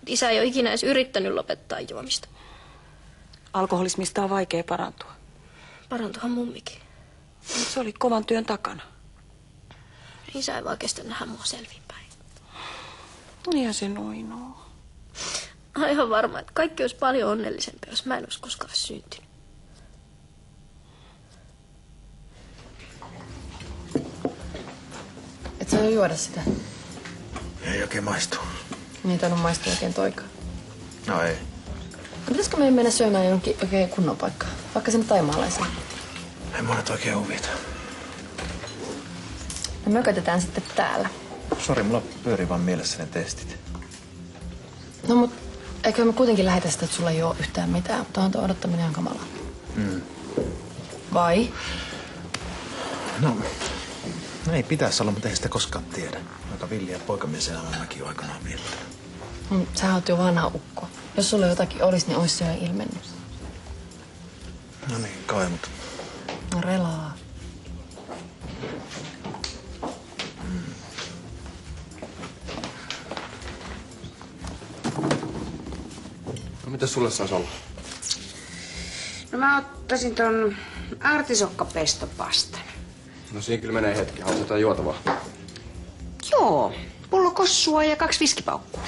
Isä ei ole ikinä edes yrittänyt lopettaa juomista. Alkoholismista on vaikea parantua. Parantuhan mummikin. Se oli kovan työn takana. Isä ei vaan kestä nähdä mua selvinpäin. Niinhän se noin on. Olen ihan varma, että kaikki olisi paljon onnellisempia, jos mä en olisi koskaan syntynyt. Et sä jo juoda sitä? Ei oikein maistu. Niin tainnut maistua oikein toikaan. No ei. No pitäisikö meidän mennä syömään jonkin oikein kunnon paikkaan? Vaikka sinne Taimaalaiseen. Ei mua nyt oikein huvita. Me mökötetään sitten täällä. Sori, mulla pyörii vaan mielessä ne testit. No mut eikö me kuitenkin lähetä sitä, että sulla ei oo yhtään mitään. Tuohon tuo odottaminen on kamalaa. Vai? No ei pitäisi olla, mutta ei sitä koskaan tiedä. Aika villiä poikamies elämän mäkin on aikanaan viettänyt. Sä oot jo vanha ukko. Jos sulla jotakin olisi, niin olisi se jo ilmennyt. No niin, kai, mutta... No relaa. No mitä sulle saisi olla? No mä ottaisin ton artisokkapestopastan. No siinä kyllä menee hetki. Haluatko jotain juotavaa? Joo, pullo kossua ja 2 viskipaukkua.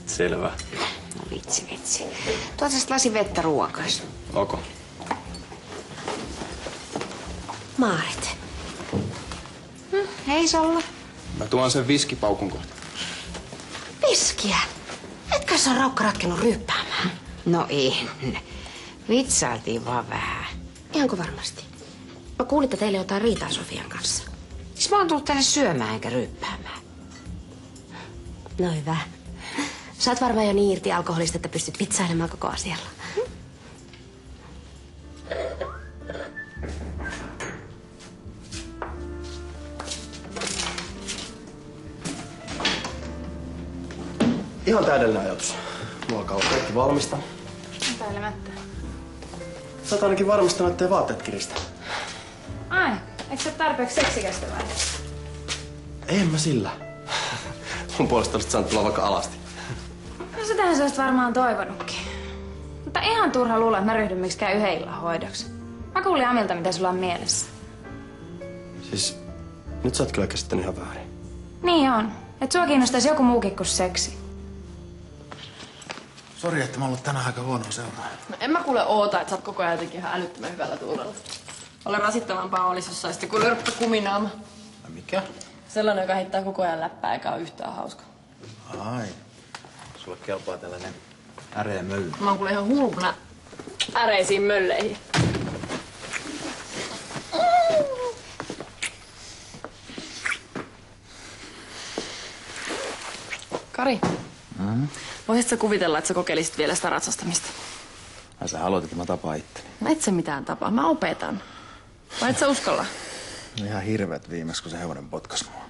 Selvä. No vitsi. Tuota sit lasi vettä ruokais. Ok. Maaret. Hei Solla. Mä tuon sen viskipaukun kohta. Viskiä? Etkö sä Raukka ratkennut ryyppäämään? No ei. Vitsailtiin vaan vähän. Ihanko varmasti? Mä kuulin, että teille jotain riitaa Sofian kanssa. Siis mä oon tullut tänne syömään enkä ryyppäämään. No hyvä. Sä oot varmaan jo niin irti alkoholista, että pystyt vitsailemaan koko asialla. Ihan täydellinen ajatus. Mulla alkaa olla kaikki valmista. Epäilemättä. Sä oot ainakin varmistanut, ettei vaatteet kiristä. Ai, eikö sä ole tarpeeksi seksikästä vai? En mä sillä. Mun puolesta olisit saanut tulla vaikka alasti. No sitähän sä olisit varmaan toivonutkin. Mutta ihan turha luulla, että mä ryhdyn miksikään yhden illan hoidoksi. Mä kuulin Amilta, mitä sulla on mielessä. Siis, nyt sä oot kyllä käsittänyt ihan väärin. Niin on. Että sua kiinnostaisi joku muukin kuin seksi. Sori, että mä oon ollut tänään aika huonoa seuraa. No en mä kuule oota, että sä oot koko ajan jotenkin ihan älyttömän hyvällä tuulella. Olen rasittavampaa olisi, jos saisit joku lörppä kuminaama. Mikä? Sellainen, joka heittää koko ajan läppää eikä ole yhtään hauska. Ai. Sulle kelpaa tällainen äreä mölly. Mä oon kuule ihan hulluna äreisiin mölleihin. Kari, voisitko sä kuvitella, että sä kokeilisit vielä sitä ratsastamista? Sä haluat, että mä tapaan itteni. No et sä mitään tapaa, mä opetan. Vai et sä uskalla? No ihan hirveet viimeksi, kun se hevonen potkas mua.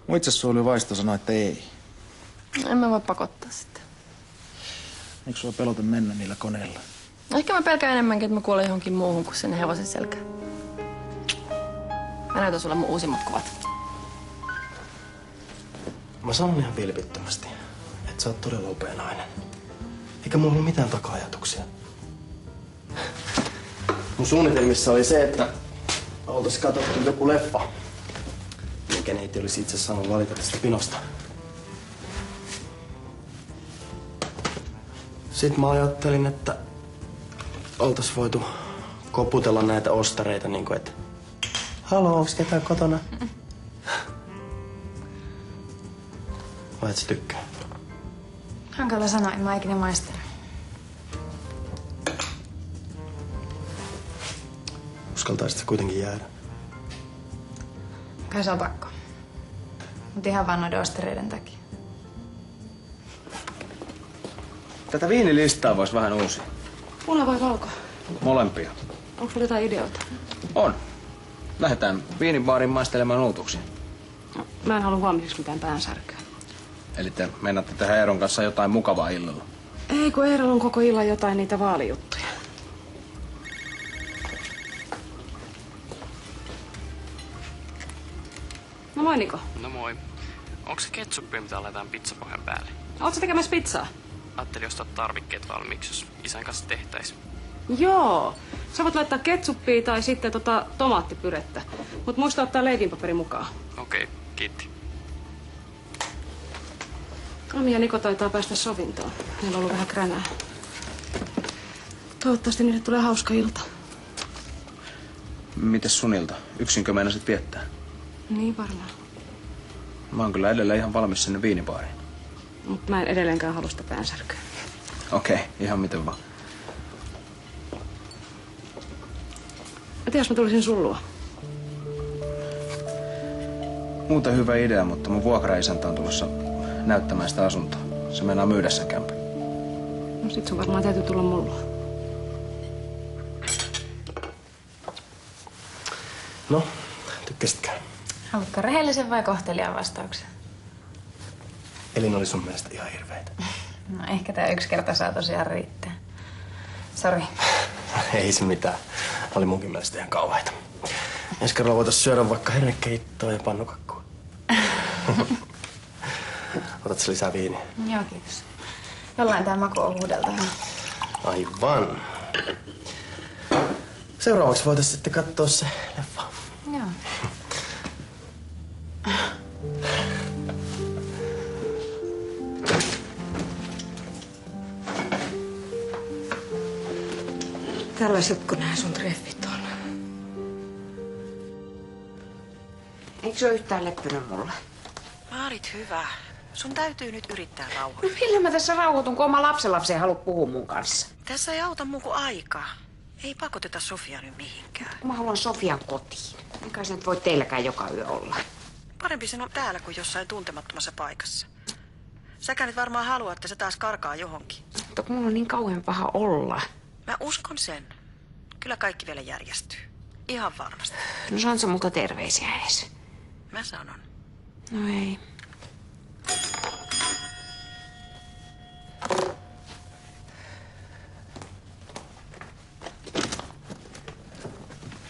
Mun itse suoli vaisto sanoi, että ei. En mä voi pakottaa sitä. Eikö sua pelota mennä niillä koneilla? No ehkä mä pelkään enemmänkin, että mä kuolen johonkin muuhun kuin sinne hevosen selkään. Mä näytän sulle mun uusimmat kuvat. Mä sanon ihan vilpittömästi, että sä oot todella upea nainen. Eikä mulla ollut mitään taka-ajatuksia. Mun suunnitelmissa oli se, että oltais katsottu joku leffa, minkä neiti olisi itse saanut valita tästä pinosta. Sitten mä ajattelin, että oltais voitu koputella näitä ostareita niinku, että haloo, onks ketään kotona? Vai et sä tykkää? Hankala sanoa, en mä ikinä maistanut. Uskaltaisit sä kuitenkin jäädä? Kai se on pakko. Mut ihan vaan noiden ostereiden takia. Tätä viinilistaa vois vähän uusia. Mulla vai valko? Molempia. Onko sulla jotain ideoita? On. Lähdetään viinibaariin maistelemaan uutuksia. No, mä en halua huomiseksi mitään päänsärkyä. Eli te mennätte tehdä Eeron kanssa jotain mukavaa illalla. Ei, kun Eerolla on koko illan jotain niitä vaalijuttuja. No moi Niko. No moi. Onko Onko se ketsuppi, mitä laitetaan pizzapohjan päälle? Ootko tekemässä pizzaa? Ajattelin ostaa tarvikkeet valmiiksi, jos isän kanssa tehtäisiin. Joo. Sä voit laittaa ketsuppia tai sitten tomaattipyrettä. Mut muista ottaa leivinpaperi mukaan. Okei, kiitti. Ami ja Niko taitaa päästä sovintoon. Meillä on ollut vähän kränää. Toivottavasti niille tulee hauska ilta. Mites sun ilta? Yksinkö meinasit viettää? Niin varmaan. Mä oon kyllä edelleen ihan valmis sinne viinibaariin. Mut mä en edelleenkään halua sitä päänsärkyä. Okei, ihan miten vaan. Mitä jos mä tulisin sun luo? Muuten hyvä idea, mutta mun vuokraisäntä on tulossa näyttämään sitä asuntoa. Se meinaa myydä sen kämpän. No sit sun varmaan täytyy tulla mun luo. No, tykkäsitkö? Haluatko rehellisen vai kohteliaan vastauksen? Elin oli sun mielestä ihan hirveitä. No ehkä tää yksi kerta saa tosiaan riittää. Sori. Ei se mitään. Oli munkin mielestä ihan kauheita. Ensi kerralla voitais syödä vaikka hernekeittoa ja pannukakkua. Otatko lisää viiniä? Joo, kiitos. Jollain tää maku on huudelta. Aivan. Seuraavaksi voitais sitten katsoa se leffa. Joo. Tällaisetko nää sun treffit on? Eikö se ole yhtään leppynyt mulle? Maarit, hyvä. Sun täytyy nyt yrittää No rauhoittua. millä mä tässä rauhoitun, kun oma lapsenlapsi ei halua puhua mun kanssa? Tässä ei auta muu kuin aika. Ei pakoteta Sofia nyt mihinkään. Mä haluan Sofian kotiin. Eikä se nyt voi teilläkään joka yö olla. Parempi sen on täällä kuin jossain tuntemattomassa paikassa. Säkä nyt varmaan haluat, että se taas karkaa johonkin. Mutta kun mulla on niin kauhean paha olla. Mä uskon sen. Kyllä kaikki vielä järjestyy. Ihan varmasti. No saat sä multa terveisiä edes? Mä sanon. No ei.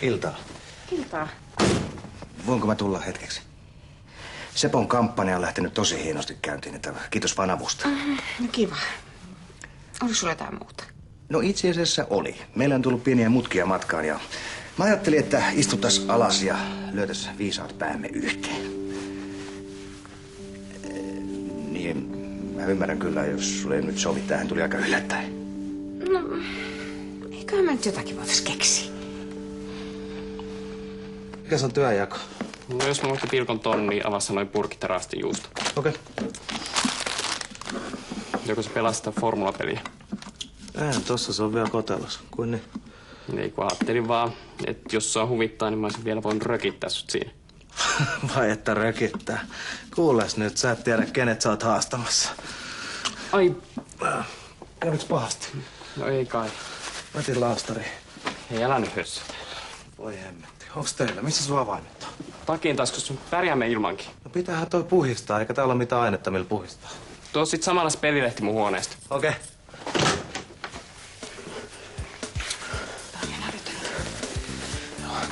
Iltaa. Iltaa. Voinko mä tulla hetkeksi? Sepon kampanja on lähtenyt tosi hienosti käyntiin, että kiitos vaan avusta. No kiva. Oliko sulla jotain muuta? No itse asiassa oli. Meillä on tullut pieniä mutkia matkaan ja mä ajattelin, että istuttais alas ja lyötäis viisaat päämme yhteen. Niin, mä ymmärrän kyllä, jos sulle ei nyt sovi. Tämähän tuli aika yllättäen. No, eiköhän mä nyt jotakin voitais keksiä. Mikäs on työnjako? No jos mä voitin pilkon ton, niin avassa noin purkit ja raastin juusto. Okei. Joko se pelaa sitä formulapeliä? Tossa se on vielä kotelos. Kuin niin? Ei kun ajattelin vaan, että jos sua huvittaa, niin mä olisin vielä voinut rökittää sut siinä. Vai että rökittää. Kuules nyt, sä et tiedä kenet sä oot haastamassa. Ai, Käviks pahasti? no ei kai. Mä otin laastari. Ei älä nyt hössötä. Voi hemmetti. Onks teillä? Missä sun avaimet on? Takin taskussa pärjäämme ilmankin. No pitäähän toi puhistaa, eikä täällä ole mitään ainetta millä puhistaa. Tuo sit samalla se pelilehti mun huoneesta. Okei.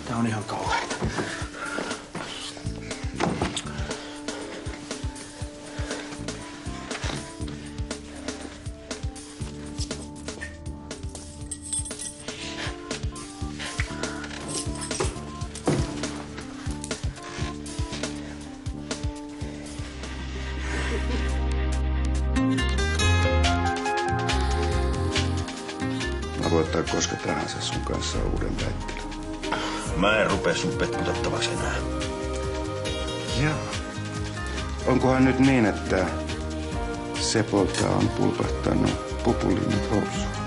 Tää on ihan kauheeta. Mä voin ottaa koska tahansa sun kanssa uuden väittelyn. Mä en rupea sun petkutettavaksi enää. Joo. Onkohan nyt niin, että Sepolta on pulpahtanut pupulinnat housuun?